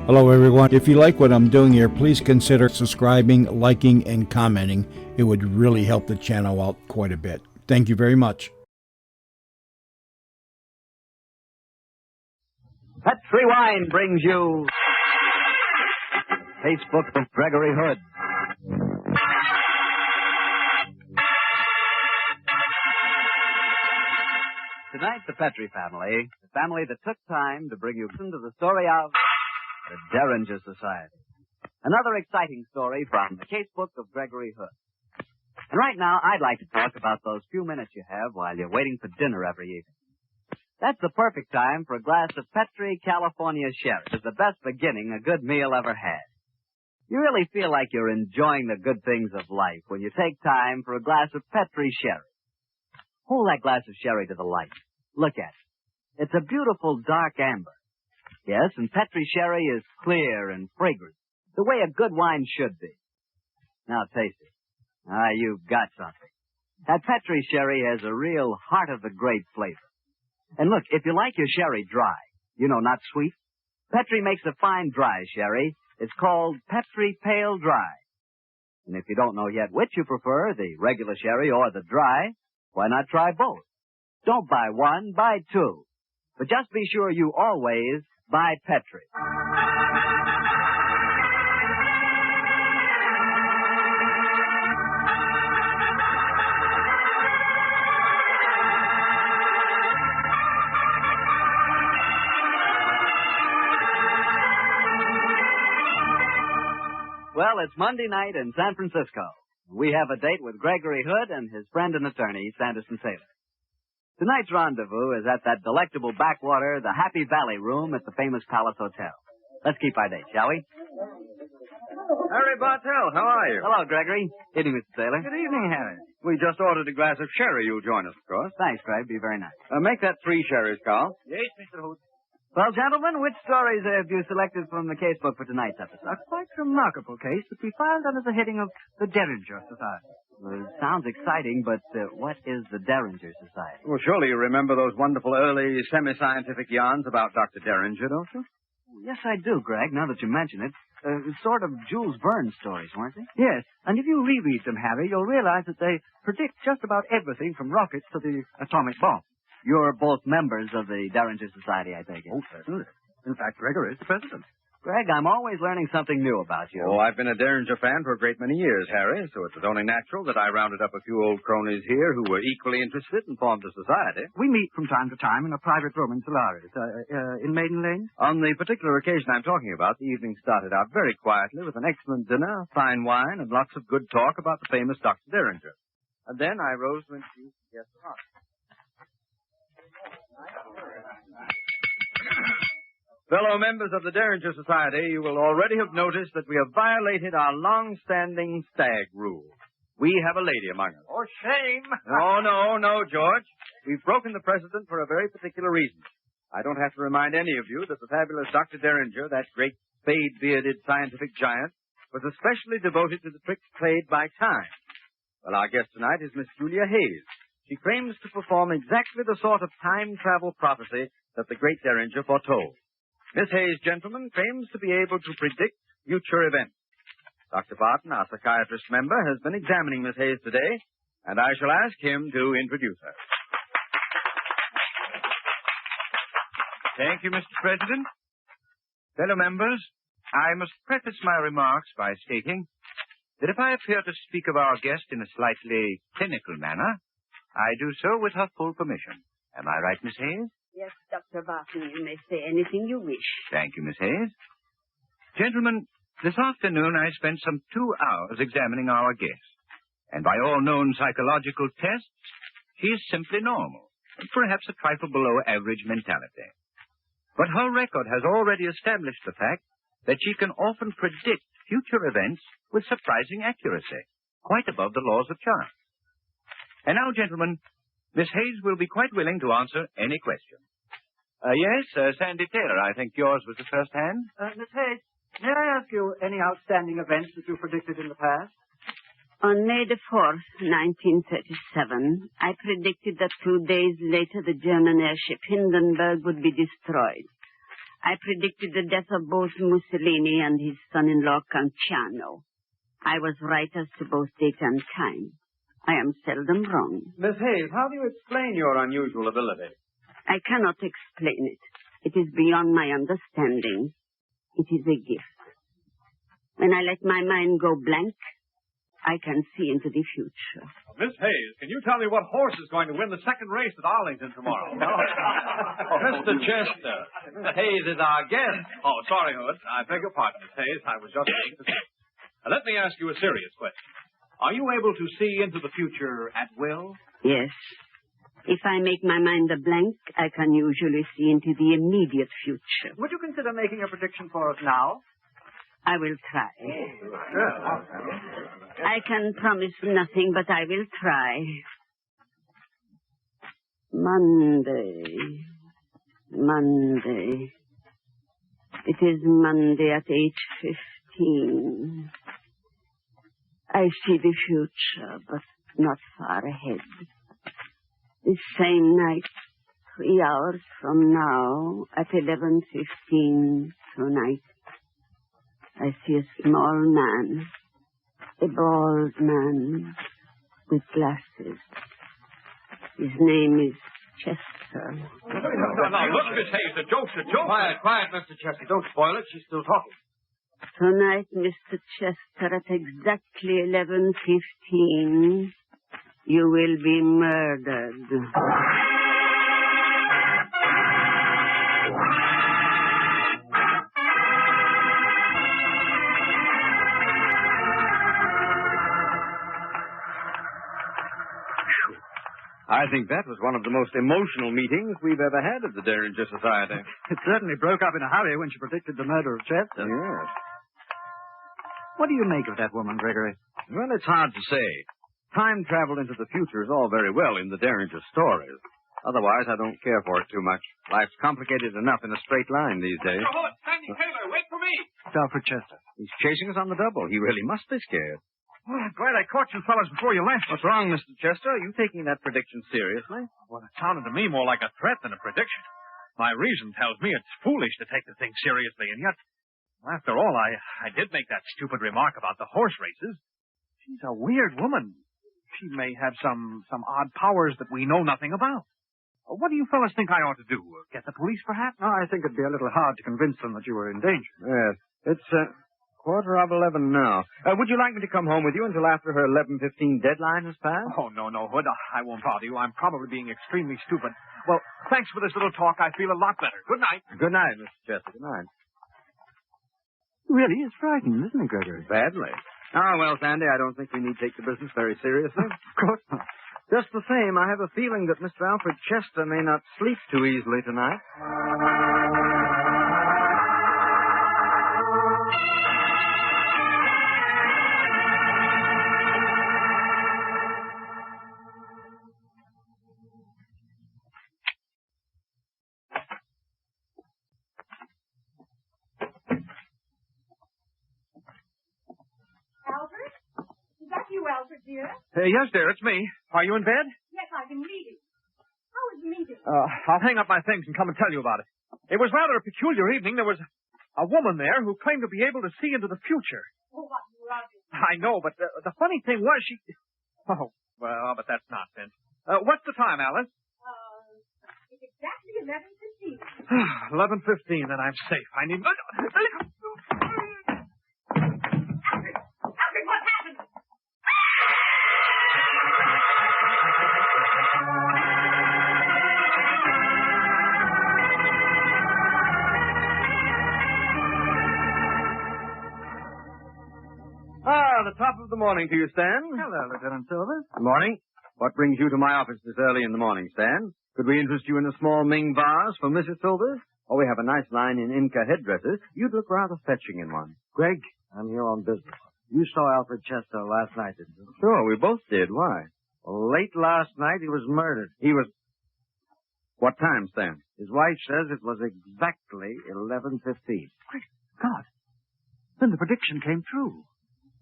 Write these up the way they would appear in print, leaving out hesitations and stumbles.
Hello, everyone. If you like what I'm doing here, please consider subscribing, liking, and commenting. It would really help the channel out quite a bit. Thank you very much. Petri Wine brings you Casebook of Gregory Hood. Tonight, the Petri family, the family that took time to bring you into the story of the Derringer Society. Another exciting story from the Casebook of Gregory Hood. And right now, I'd like to talk about those few minutes you have while you're waiting for dinner every evening. That's the perfect time for a glass of Petri California Sherry. It's the best beginning a good meal ever had. You really feel like you're enjoying the good things of life when you take time for a glass of Petri Sherry. Hold that glass of sherry to the light. Look at it. It's a beautiful dark amber. Yes, and Petri sherry is clear and fragrant, the way a good wine should be. Now taste it. You've got something. That Petri sherry has a real heart-of-the-grape flavor. And look, if you like your sherry dry, not sweet, Petri makes a fine dry sherry. It's called Petri Pale Dry. And if you don't know yet which you prefer, the regular sherry or the dry, why not try both? Don't buy one, buy two. But just be sure you always buy Petri. Well, it's Monday night in San Francisco. We have a date with Gregory Hood and his friend and attorney, Sanderson Saylor. Tonight's rendezvous is at that delectable backwater, the Happy Valley Room at the famous Palace Hotel. Let's keep our date, shall we? Harry Bartell, how are you? Hello, Gregory. Evening, Mr. Saylor. Good evening, Harry. We just ordered a glass of sherry. You'll join us, of course. Thanks, Greg. Be very nice. Make that 3 sherries, Carl. Yes, Mr. Hood. Well, gentlemen, which stories have you selected from the casebook for tonight's episode? A quite remarkable case that we filed under the heading of the Derringer Society. Well, it sounds exciting, but what is the Derringer Society? Well, surely you remember those wonderful early semi-scientific yarns about Dr. Derringer, don't you? Yes, I do, Greg, now that you mention it. Sort of Jules Verne stories, weren't they? Yes, and if you reread them, Harry, you'll realize that they predict just about everything from rockets to the atomic bomb. You're both members of the Derringer Society, I take it. Oh, certainly. In fact, Gregory is the president. Greg, I'm always learning something new about you. Oh, I've been a Derringer fan for a great many years, Harry, so it was only natural that I rounded up a few old cronies here who were equally interested and formed a society. We meet from time to time in a private room in Solaris, in Maiden Lane. On the particular occasion I'm talking about, the evening started out very quietly with an excellent dinner, fine wine, and lots of good talk about the famous Dr. Derringer. And then I rose to introduce the guest of honor. Fellow members of the Derringer Society, you will already have noticed that we have violated our long-standing stag rule. We have a lady among us. Oh, shame! No, George. We've broken the precedent for a very particular reason. I don't have to remind any of you that the fabulous Dr. Derringer, that great spade-bearded scientific giant, was especially devoted to the tricks played by time. Well, our guest tonight is Miss Julia Hayes. She claims to perform exactly the sort of time travel prophecy that the great Derringer foretold. Miss Hayes, gentlemen, claims to be able to predict future events. Dr. Barton, our psychiatrist member, has been examining Miss Hayes today, and I shall ask him to introduce her. Thank you, Mr. President. Fellow members, I must preface my remarks by stating that if I appear to speak of our guest in a slightly clinical manner, I do so with her full permission. Am I right, Miss Hayes? Yes, Dr. Barton, you may say anything you wish. Thank you, Miss Hayes. Gentlemen, this afternoon I spent some 2 hours examining our guest. And by all known psychological tests, she is simply normal, and perhaps a trifle below average mentality. But her record has already established the fact that she can often predict future events with surprising accuracy, quite above the laws of chance. And now, gentlemen, Miss Hayes will be quite willing to answer any question. Yes, Sandy Taylor, I think yours was the first hand. Miss Hayes, may I ask you any outstanding events that you predicted in the past? On May the 4th, 1937, I predicted that 2 days later the German airship Hindenburg would be destroyed. I predicted the death of both Mussolini and his son-in-law Canciano. I was right as to both date and time. I am seldom wrong. Miss Hayes, how do you explain your unusual ability? I cannot explain it. It is beyond my understanding. It is a gift. When I let my mind go blank, I can see into the future. Miss Hayes, can you tell me what horse is going to win the second race at Arlington tomorrow? Mr. Chester, Hayes is our guest. Oh, sorry, Hood. I beg your pardon, Miss Hayes. I was just being facetious. Now, let me ask you a serious question. Are you able to see into the future at will? Yes. If I make my mind a blank, I can usually see into the immediate future. Would you consider making a prediction for us now? I will try. I can promise nothing, but I will try. Monday. It is Monday at 8:15. I see the future, but not far ahead. This same night, 3 hours from now, at 11:15 tonight, I see a small man, a bald man with glasses. His name is Chester. Now, look, Miss Hayes, the joke's a joke. Quiet, Mr. Chester. Don't spoil it. She's still talking. Tonight, Mr. Chester, at exactly 11:15, you will be murdered. I think that was one of the most emotional meetings we've ever had of the Derringer Society. It certainly broke up in a hurry when she predicted the murder of Chester. Yes. What do you make of that woman, Gregory? Well, it's hard to say. Time travel into the future is all very well in the Derringer stories. Otherwise, I don't care for it too much. Life's complicated enough in a straight line these days. Mr. Hood, Sandy Taylor, wait for me. It's Alfred Chester. He's chasing us on the double. He really must be scared. Well, I'm glad I caught you fellas before you left. What's wrong, Mr. Chester? Are you taking that prediction seriously? Well, it sounded to me more like a threat than a prediction. My reason tells me it's foolish to take the thing seriously, and yet, after all, I did make that stupid remark about the horse races. She's a weird woman. She may have some odd powers that we know nothing about. What do you fellas think I ought to do? Get the police, perhaps? No, I think it'd be a little hard to convince them that you were in danger. Yes. It's 11:15 now. Would you like me to come home with you until after her 11:15 deadline has passed? Oh, no, Hood. I won't bother you. I'm probably being extremely stupid. Well, thanks for this little talk. I feel a lot better. Good night. Good night, Mr. Chester. Good night. Really, it's frightening, isn't it, Gregory? Badly. Ah, well, Sandy, I don't think we need take the business very seriously. Of course not. Just the same, I have a feeling that Mr. Alfred Chester may not sleep too easily tonight. Alfred? Is that you, Alfred, dear? Yes, dear, it's me. Are you in bed? Yes, I've been reading. How was the meeting? I'll hang up my things and come and tell you about it. It was rather a peculiar evening. There was a woman there who claimed to be able to see into the future. Oh, what rubbish. I know, but the funny thing was she... Oh, well, but that's nonsense. What's the time, Alice? It's exactly 11:15. 11:15, then I'm safe. I need... Alfred, what happened? Ah, the top of the morning to you, Stan. Hello, Lieutenant Silvers. Good morning. What brings you to my office this early in the morning, Stan? Could we interest you in a small Ming vase for Mrs. Silvers? Oh, we have a nice line in Inca headdresses. You'd look rather fetching in one. Greg, I'm here on business. You saw Alfred Chester last night, didn't you? Sure, we both did. Why? Well, late last night, he was murdered. He was... What time, Stan? His wife says it was exactly 11:15. Great God. Then the prediction came true.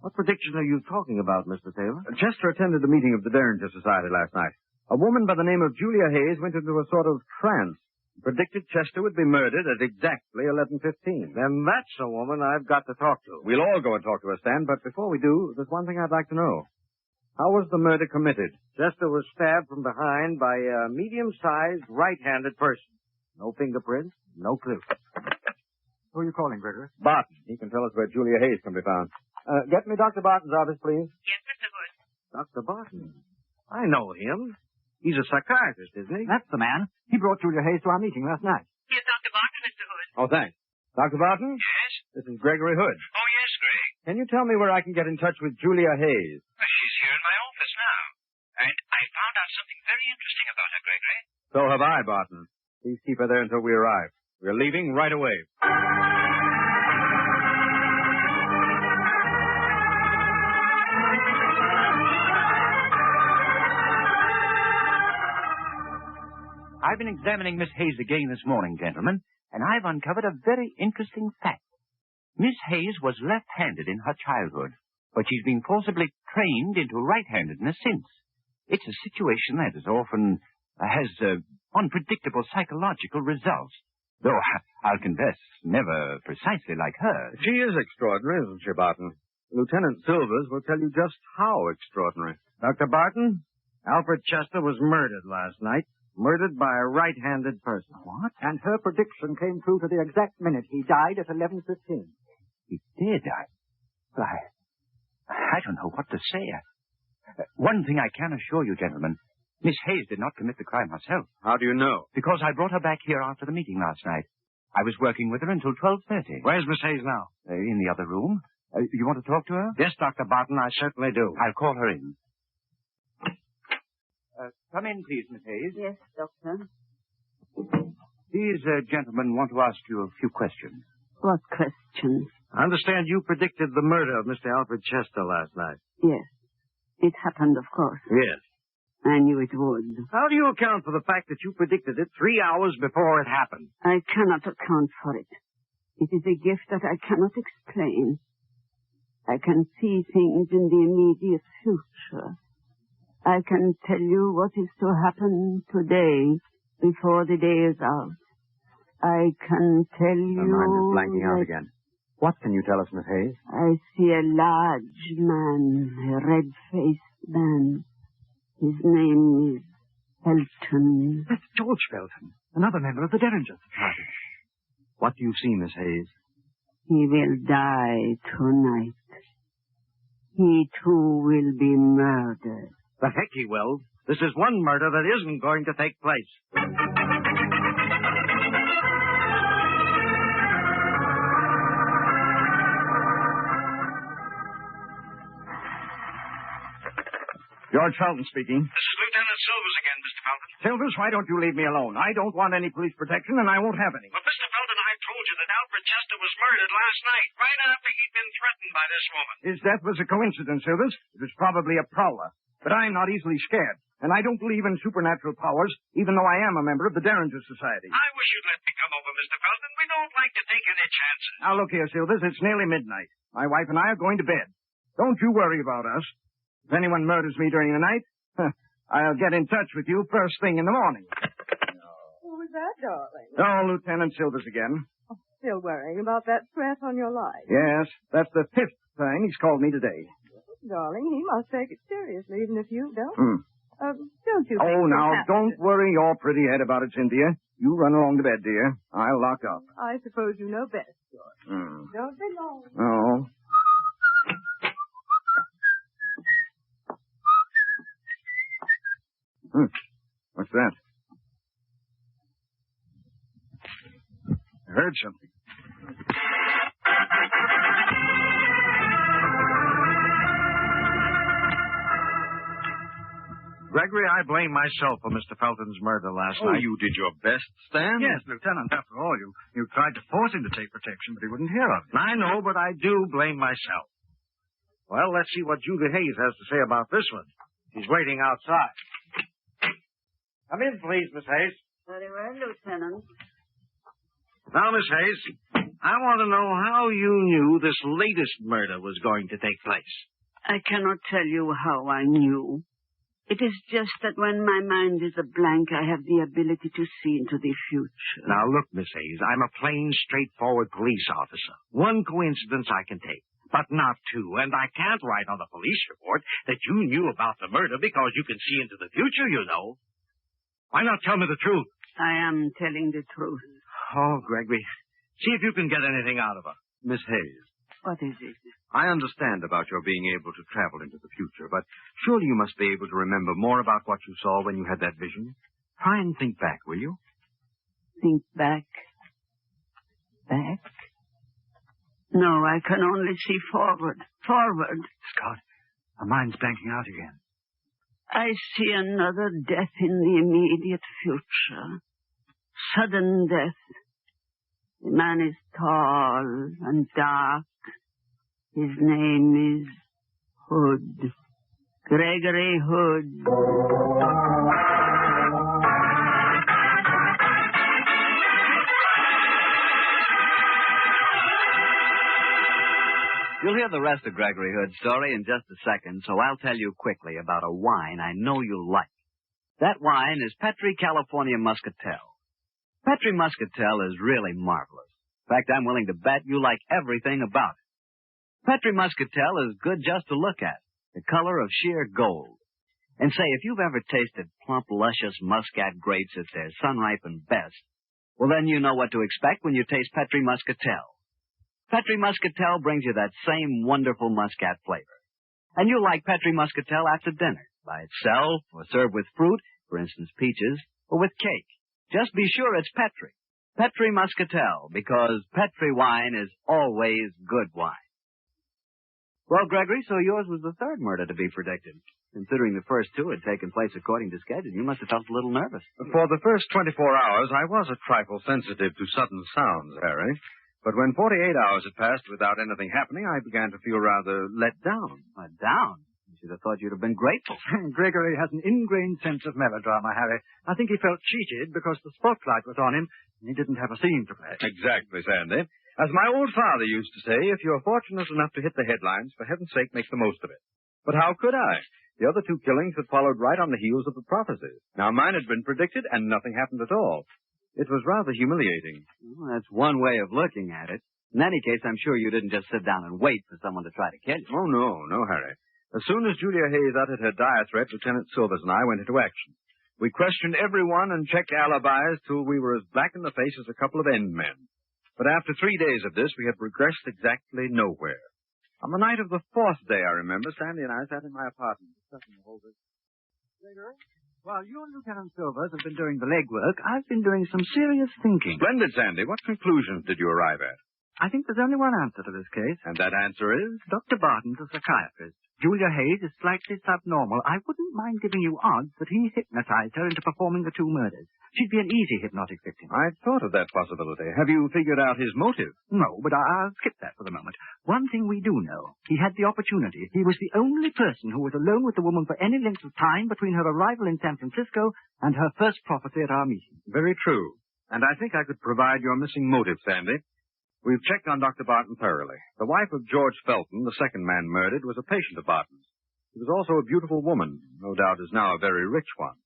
What prediction are you talking about, Mr. Taylor? Chester attended the meeting of the Derringer Society last night. A woman by the name of Julia Hayes went into a sort of trance. Predicted Chester would be murdered at exactly 11:15. Then that's a woman I've got to talk to. We'll all go and talk to her, Stan, but before we do, there's one thing I'd like to know. How was the murder committed? Chester was stabbed from behind by a medium-sized right-handed person. No fingerprints, no clue. Who are you calling, Gregory? Barton. He can tell us where Julia Hayes can be found. Get me Dr. Barton's office, please. Yes, Mr. Hood. Dr. Barton. I know him. He's a psychiatrist, isn't he? That's the man. He brought Julia Hayes to our meeting last night. Here's Dr. Barton, Mr. Hood. Oh, thanks. Dr. Barton? Yes? This is Gregory Hood. Oh, yes, Greg. Can you tell me where I can get in touch with Julia Hayes? She's here in my office now. And I found out something very interesting about her, Gregory. So have I, Barton. Please keep her there until we arrive. We're leaving right away. I've been examining Miss Hayes again this morning, gentlemen, and I've uncovered a very interesting fact. Miss Hayes was left-handed in her childhood, but she's been forcibly trained into right-handedness since. It's a situation that has unpredictable psychological results, though I'll confess, never precisely like her. She is extraordinary, isn't she, Barton? Lieutenant Silvers will tell you just how extraordinary. Dr. Barton, Alfred Chester was murdered last night. Murdered by a right-handed person. What? And her prediction came true to the exact minute. He died at 11:15. He did? I don't know what to say. One thing I can assure you, gentlemen, Miss Hayes did not commit the crime herself. How do you know? Because I brought her back here after the meeting last night. I was working with her until 12:30. Where's Miss Hayes now? In the other room. You want to talk to her? Yes, Dr. Barton, I certainly do. I'll call her in. Come in, please, Miss Hayes. Yes, Doctor. These gentlemen want to ask you a few questions. What questions? I understand you predicted the murder of Mr. Alfred Chester last night. Yes. It happened, of course. Yes. I knew it would. How do you account for the fact that you predicted it 3 hours before it happened? I cannot account for it. It is a gift that I cannot explain. I can see things in the immediate future. I can tell you what is to happen today before the day is out. I can tell you... My mind is blanking out again. What can you tell us, Miss Hayes? I see a large man, a red-faced man. His name is Felton. That's George Felton, another member of the Derringer Society. What do you see, Miss Hayes? He will die tonight. He, too, will be murdered. The heck he will. This is one murder that isn't going to take place. George Felton speaking. This is Lieutenant Silvers again, Mr. Felton. Silvers, why don't you leave me alone? I don't want any police protection, and I won't have any. Well, Mr. Felton, I told you that Alfred Chester was murdered last night, right after he'd been threatened by this woman. His death was a coincidence, Silvers. It was probably a prowler. But I'm not easily scared, and I don't believe in supernatural powers, even though I am a member of the Derringer Society. I wish you'd let me come over, Mr. Felton. We don't like to take any chances. Now, look here, Silvers. It's nearly midnight. My wife and I are going to bed. Don't you worry about us. If anyone murders me during the night, I'll get in touch with you first thing in the morning. Who was that, darling? Oh, Lieutenant Silvers again. Still worrying about that threat on your life. Yes, that's the 5th time he's called me today. Darling, he must take it seriously, even if you don't. Don't you think Oh, you now, have don't to- worry your pretty head about it, Cynthia. You run along to bed, dear. I'll lock up. I suppose you know best, George. Don't be long. Oh. What's that? I heard something. Gregory, I blame myself for Mr. Felton's murder last night. You did your best, Stan? Yes, Lieutenant, after all, you tried to force him to take protection, but he wouldn't hear of it. I know, but I do blame myself. Well, let's see what Julia Hayes has to say about this one. She's waiting outside. Come in, please, Miss Hayes. Very well, Lieutenant. Now, Miss Hayes, I want to know how you knew this latest murder was going to take place. I cannot tell you how I knew. It is just that when my mind is a blank, I have the ability to see into the future. Now, look, Miss Hayes, I'm a plain, straightforward police officer. One coincidence I can take, but not two. And I can't write on the police report that you knew about the murder because you can see into the future, you know. Why not tell me the truth? I am telling the truth. Oh, Gregory, see if you can get anything out of her. Miss Hayes, What is it? I understand about your being able to travel into the future, but surely you must be able to remember more about what you saw when you had that vision. Try and think back, will you? Think back. Back? No, I can only see forward. Forward. Scott, my mind's blanking out again. I see another death in the immediate future. Sudden death. The man is tall and dark. His name is Hood. Gregory Hood. You'll hear the rest of Gregory Hood's story in just a second, so I'll tell you quickly about a wine I know you'll like. That wine is Petri California Muscatel. Petri Muscatel is really marvelous. In fact, I'm willing to bet you like everything about it. Petri Muscatel is good just to look at, the color of sheer gold. And say, if you've ever tasted plump, luscious Muscat grapes at their sun-ripened best, well, then you know what to expect when you taste Petri Muscatel. Petri Muscatel brings you that same wonderful Muscat flavor. And you'll like Petri Muscatel after dinner, by itself, or served with fruit, for instance, peaches, or with cake. Just be sure it's Petri. Petri Muscatel, because Petri wine is always good wine. Well, Gregory, so yours was the third murder to be predicted. Considering the first two had taken place according to schedule, you must have felt a little nervous. For the first 24 hours, I was a trifle sensitive to sudden sounds, Harry. But when 48 hours had passed without anything happening, I began to feel rather let down. Let down? You should have thought you'd have been grateful. Gregory has an ingrained sense of melodrama, Harry. I think he felt cheated because the spotlight was on him and he didn't have a scene to play. Exactly, Sandy. As my old father used to say, if you're fortunate enough to hit the headlines, for heaven's sake, make the most of it. But how could I? The other two killings had followed right on the heels of the prophecies. Now, mine had been predicted, and nothing happened at all. It was rather humiliating. Well, that's one way of looking at it. In any case, I'm sure you didn't just sit down and wait for someone to try to kill you. Oh, no, Harry. As soon as Julia Hayes uttered her dire threat, Lieutenant Silvers and I went into action. We questioned everyone and checked alibis till we were as black in the face as a couple of end men. But after 3 days of this, we had progressed exactly nowhere. On the night of the fourth day, I remember, Sandy and I sat in my apartment discussing the whole business. Gregory, while you and Lieutenant Silvers have been doing the legwork, I've been doing some serious thinking. Splendid, Sandy. What conclusions did you arrive at? I think there's only one answer to this case. And that answer is? Dr. Barton's a psychiatrist. Julia Hayes is slightly subnormal. I wouldn't mind giving you odds that he hypnotized her into performing the two murders. She'd be an easy hypnotic victim. I'd thought of that possibility. Have you figured out his motive? No, but I'll skip that for the moment. One thing we do know. He had the opportunity. He was the only person who was alone with the woman for any length of time between her arrival in San Francisco and her first prophecy at our meeting. Very true. And I think I could provide your missing motive, Sandy. We've checked on Dr. Barton thoroughly. The wife of George Felton, the second man murdered, was a patient of Barton's. She was also a beautiful woman, no doubt is now a very rich one.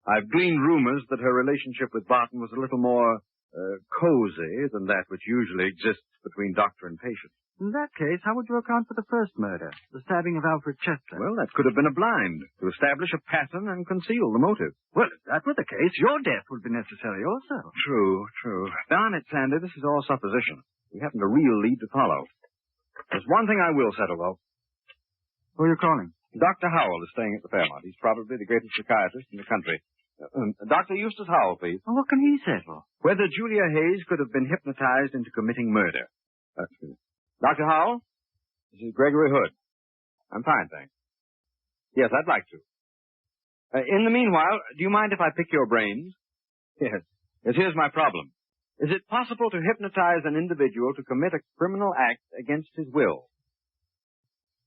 I've gleaned rumors that her relationship with Barton was a little more cozy than that which usually exists between doctor and patient. In that case, how would you account for the first murder, the stabbing of Alfred Chester? Well, that could have been a blind, to establish a pattern and conceal the motive. Well, if that were the case, your death would be necessary also. True. Darn it, Sandy, this is all supposition. We haven't a real lead to follow. There's one thing I will settle, though. Who are you calling? Dr. Howell is staying at the Fairmont. He's probably the greatest psychiatrist in the country. Dr. Eustace Howell, please. Well, what can he settle? Whether Julia Hayes could have been hypnotized into committing murder. Dr. Howell, this is Gregory Hood. I'm fine, thanks. Yes, I'd like to. In the meanwhile, do you mind if I pick your brains? Yes. Here's my problem. Is it possible to hypnotize an individual to commit a criminal act against his will?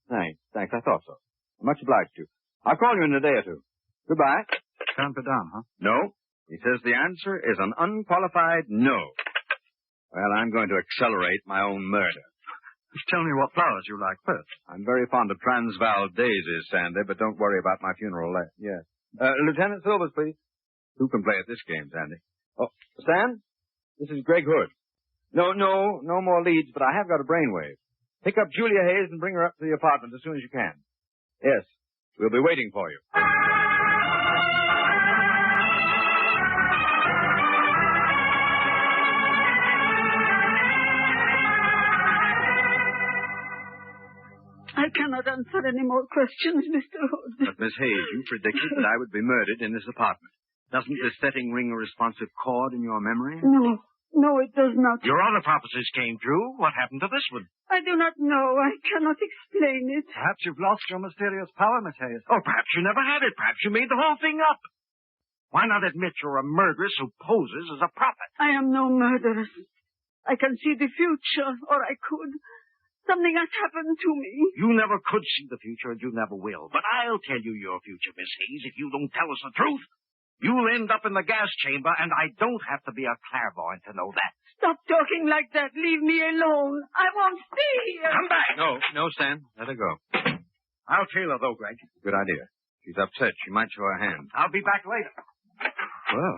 Thanks. I thought so. Much obliged to you. I'll call you in a day or two. Goodbye. Can't be done, huh? No. He says the answer is an unqualified no. Well, I'm going to accelerate my own murder. Just tell me what flowers you like first. I'm very fond of Transvaal daisies, Sandy, but don't worry about my funeral. Yes. Lieutenant Silvers, please. Who can play at this game, Sandy? Oh, Stan? This is Greg Hood. No more leads, but I have got a brainwave. Pick up Julia Hayes and bring her up to the apartment as soon as you can. Yes, we'll be waiting for you. I cannot answer any more questions, Mr. Hood. But, Miss Hayes, you predicted that I would be murdered in this apartment. Doesn't this setting ring a responsive chord in your memory? No, it does not. Your other prophecies came true. What happened to this one? I do not know. I cannot explain it. Perhaps you've lost your mysterious power, Miss Hayes. Oh, perhaps you never had it. Perhaps you made the whole thing up. Why not admit you're a murderess who poses as a prophet? I am no murderess. I can see the future, or I could. Something has happened to me. You never could see the future, and you never will. But I'll tell you your future, Miss Hayes, if you don't tell us the truth. You'll end up in the gas chamber, and I don't have to be a clairvoyant to know that. Stop talking like that. Leave me alone. I won't stay here. Come back! No, Stan. Let her go. I'll tail her, though, Greg. Good idea. She's upset. She might show her hand. I'll be back later. Well,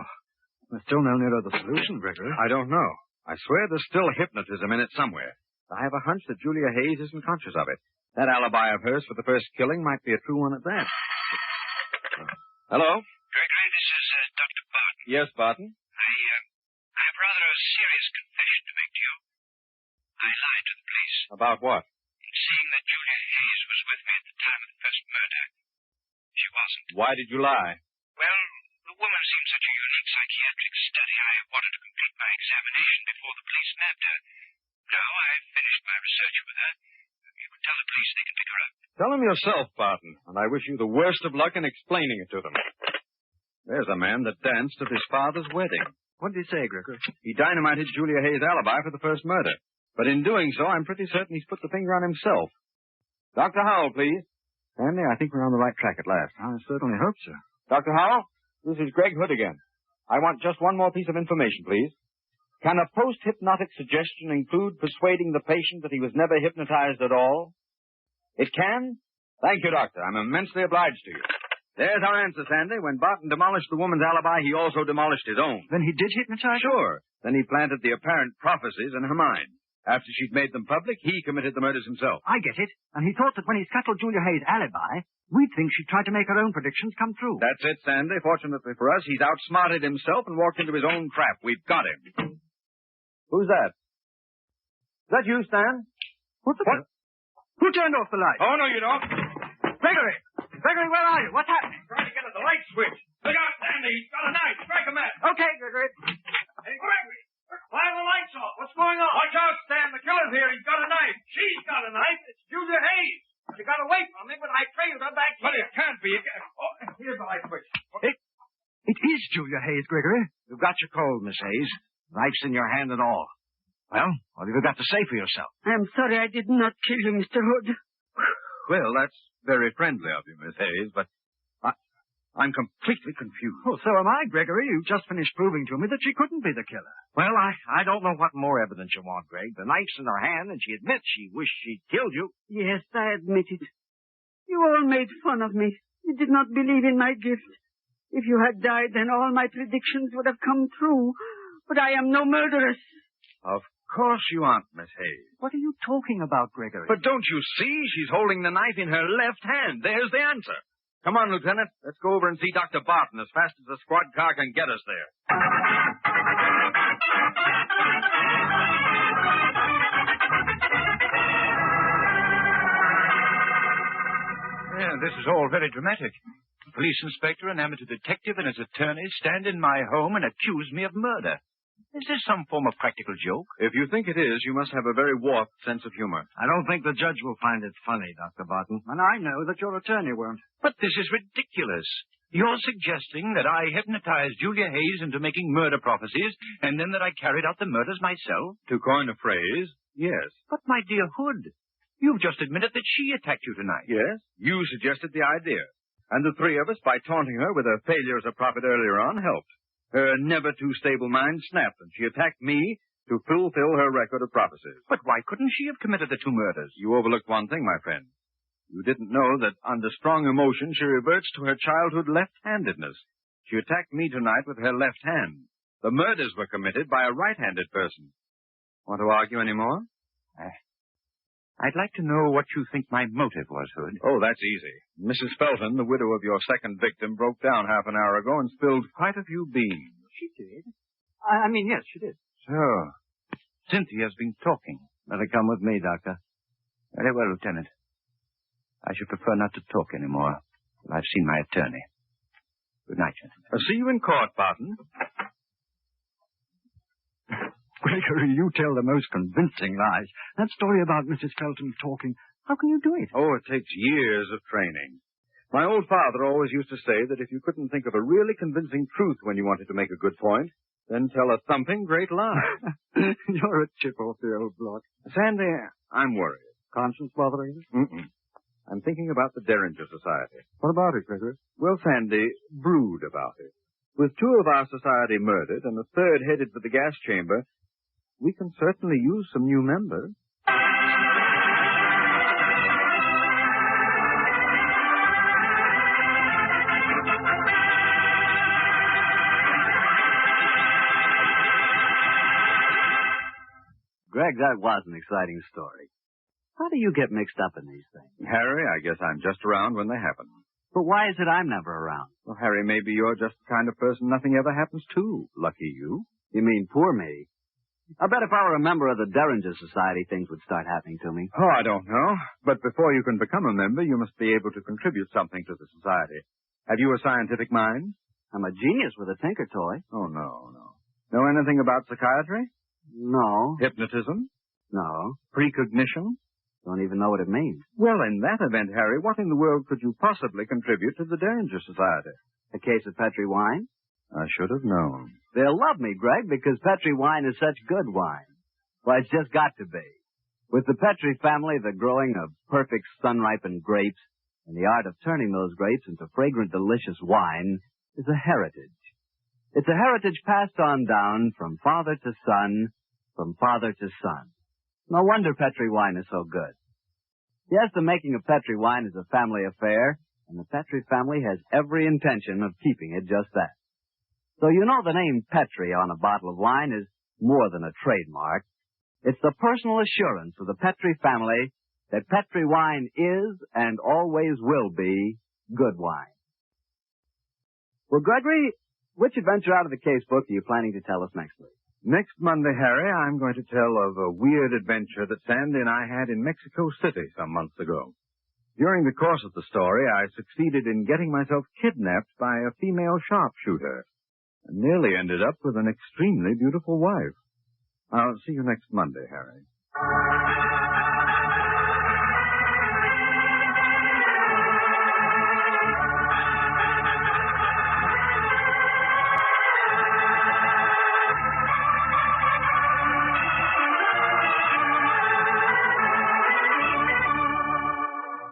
we're still no nearer the solution, Gregory. I don't know. I swear there's still hypnotism in it somewhere. I have a hunch that Julia Hayes isn't conscious of it. That alibi of hers for the first killing might be a true one at that. Hello? Gregory, this is Dr. Barton. Yes, Barton? I have rather a serious confession to make to you. I lied to the police. About what? Seeing that Julia Hayes was with me at the time of the first murder. She wasn't. Why did you lie? Well, the woman seemed such a unique psychiatric study. I wanted to complete my examination before the police nabbed her. Now I've finished my research with her. You can tell the police they can pick her up. Tell them yourself, Barton, and I wish you the worst of luck in explaining it to them. There's a man that danced at his father's wedding. What did he say, Gregory? He dynamited Julia Hayes' alibi for the first murder. But in doing so, I'm pretty certain he's put the finger on himself. Dr. Howell, please. Stanley, I think we're on the right track at last. I certainly hope so. Dr. Howell, this is Greg Hood again. I want just one more piece of information, please. Can a post-hypnotic suggestion include persuading the patient that he was never hypnotized at all? It can? Thank you, Doctor. I'm immensely obliged to you. There's our answer, Sandy. When Barton demolished the woman's alibi, he also demolished his own. Then he did hypnotize her? Sure. Then he planted the apparent prophecies in her mind. After she'd made them public, he committed the murders himself. I get it. And he thought that when he scuttled Julia Hayes' alibi, we'd think she'd tried to make her own predictions come true. That's it, Sandy. Fortunately for us, he's outsmarted himself and walked into his own trap. We've got him. Who's that? Is that you, Stan? What? Who turned off the light? Oh, no, you don't. Gregory! Gregory, where are you? What's happening? Trying to get at the light switch. Look out, Sandy. He's got a knife. Strike him at. Okay, Gregory. Hey, Gregory. Why are the lights off? What's going on? Watch out, Stan. The killer's here. He's got a knife. She's got a knife. It's Julia Hayes. She got away from me, but I trailed her back here. But it can't be. Oh, here's the light switch. It is Julia Hayes, Gregory. You've got your cold, Miss Hayes. Knife's in your hand and all. Well, what have you got to say for yourself? I'm sorry I did not kill you, Mr. Hood. Well, that's very friendly of you, Miss Hayes, but I'm completely confused. Well, so am I, Gregory. You just finished proving to me that she couldn't be the killer. Well, I don't know what more evidence you want, Greg. The knife's in her hand, and she admits she wished she'd killed you. Yes, I admit it. You all made fun of me. You did not believe in my gift. If you had died, then all my predictions would have come true. But I am no murderess. Of course you aren't, Miss Hayes. What are you talking about, Gregory? But don't you see? She's holding the knife in her left hand. There's the answer. Come on, Lieutenant. Let's go over and see Dr. Barton as fast as the squad car can get us there. Yeah, this is all very dramatic. A police inspector, an amateur detective, and his attorney stand in my home and accuse me of murder. Is this some form of practical joke? If you think it is, you must have a very warped sense of humor. I don't think the judge will find it funny, Dr. Barton. And I know that your attorney won't. But this is ridiculous. You're suggesting that I hypnotized Julia Hayes into making murder prophecies, and then that I carried out the murders myself? To coin a phrase, yes. But, my dear Hood, you've just admitted that she attacked you tonight. Yes, you suggested the idea. And the three of us, by taunting her with her failure as a prophet earlier on, helped. Her never-too-stable mind snapped, and she attacked me to fulfill her record of prophecies. But why couldn't she have committed the two murders? You overlooked one thing, my friend. You didn't know that under strong emotion she reverts to her childhood left-handedness. She attacked me tonight with her left hand. The murders were committed by a right-handed person. Want to argue any more? I'd like to know what you think my motive was, Hood. Oh, that's easy. Mrs. Felton, the widow of your second victim, broke down half an hour ago and spilled quite a few beans. She did? I mean, yes, she did. So, Cynthia's been talking. Better come with me, Doctor. Very well, Lieutenant. I should prefer not to talk anymore till I've seen my attorney. Good night, gentlemen. See you in court, Barton. Gregory, you tell the most convincing lies. That story about Mrs. Felton talking, how can you do it? Oh, it takes years of training. My old father always used to say that if you couldn't think of a really convincing truth when you wanted to make a good point, then tell a thumping great lie. You're a chip off the old block. Sandy, I'm worried. Conscience bothering you? Mm-mm. I'm thinking about the Derringer Society. What about it, Gregory? Well, Sandy, brood about it. With two of our society murdered and a third headed for the gas chamber, we can certainly use some new members. Greg, that was an exciting story. How do you get mixed up in these things? Harry, I guess I'm just around when they happen. But why is it I'm never around? Well, Harry, maybe you're just the kind of person nothing ever happens to. Lucky you. You mean poor me? I bet if I were a member of the Derringer Society, things would start happening to me. Oh, I don't know. But before you can become a member, you must be able to contribute something to the society. Have you a scientific mind? I'm a genius with a tinker toy. Oh, no. Know anything about psychiatry? No. Hypnotism? No. Precognition? Don't even know what it means. Well, in that event, Harry, what in the world could you possibly contribute to the Derringer Society? A case of Petri wine? I should have known. They'll love me, Greg, because Petri wine is such good wine. Well, it's just got to be. With the Petri family, the growing of perfect sun-ripened grapes and the art of turning those grapes into fragrant, delicious wine is a heritage. It's a heritage passed on down from father to son, from father to son. No wonder Petri wine is so good. Yes, the making of Petri wine is a family affair, and the Petri family has every intention of keeping it just that. So you know the name Petri on a bottle of wine is more than a trademark. It's the personal assurance of the Petri family that Petri wine is and always will be good wine. Well, Gregory, which adventure out of the casebook are you planning to tell us next week? Next Monday, Harry, I'm going to tell of a weird adventure that Sandy and I had in Mexico City some months ago. During the course of the story, I succeeded in getting myself kidnapped by a female sharpshooter and nearly ended up with an extremely beautiful wife. I'll see you next Monday, Harry.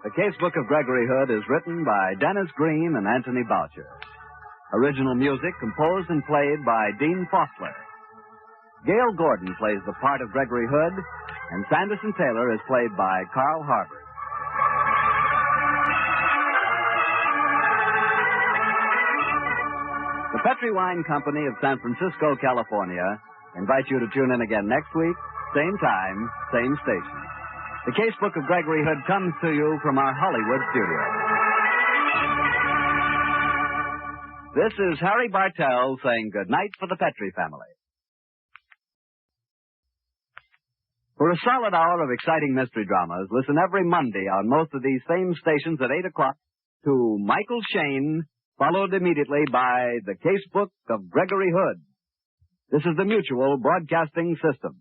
The Casebook of Gregory Hood is written by Dennis Green and Anthony Boucher. Original music composed and played by Dean Fossler. Gail Gordon plays the part of Gregory Hood, and Sanderson Taylor is played by Carl Harbour. The Petri Wine Company of San Francisco, California, invites you to tune in again next week, same time, same station. The Casebook of Gregory Hood comes to you from our Hollywood studio. This is Harry Bartell saying good night for the Petri family. For a solid hour of exciting mystery dramas, listen every Monday on most of these same stations at 8 o'clock to Michael Shayne, followed immediately by The Casebook of Gregory Hood. This is the Mutual Broadcasting System.